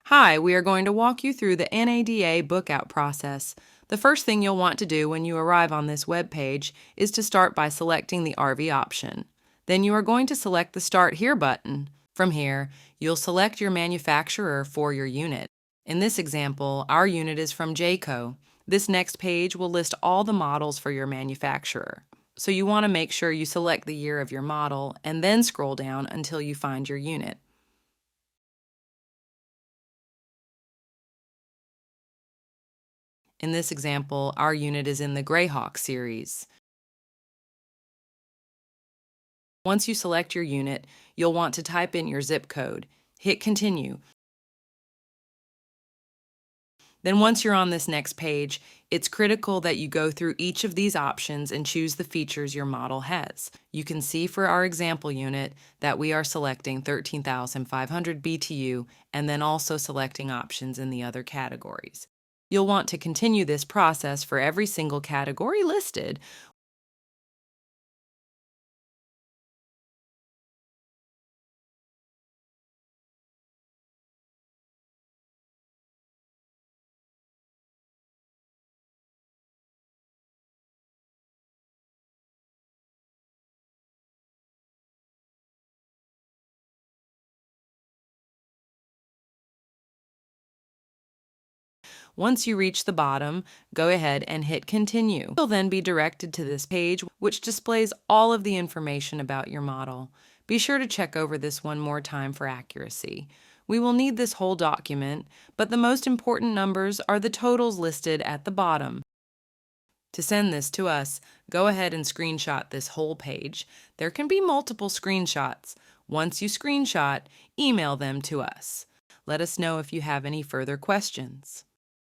Hi, we are going to walk you through the NADA Bookout process. The first thing you'll want to do when you arrive on this web page is to start by selecting the RV option. Then you are going to select the Start Here button. From here, you'll select your manufacturer for your unit. In this example, our unit is from Jayco. This next page will list all the models for your manufacturer. So you want to make sure you select the year of your model and then scroll down until you find your unit. In this example, our unit is in the Greyhawk series. Once you select your unit, you'll want to type in your zip code. Hit Continue. Then once you're on this next page, it's critical that you go through each of these options and choose the features your model has. You can see for our example unit that we are selecting 13,500 BTU and then also selecting options in the other categories. You'll want to continue this process for every single category listed. Once you reach the bottom, go ahead and hit Continue. You'll then be directed to this page, which displays all of the information about your model. Be sure to check over this one more time for accuracy. We will need this whole document, but the most important numbers are the totals listed at the bottom. To send this to us, go ahead and screenshot this whole page. There can be multiple screenshots. Once you screenshot, email them to us. Let us know if you have any further questions.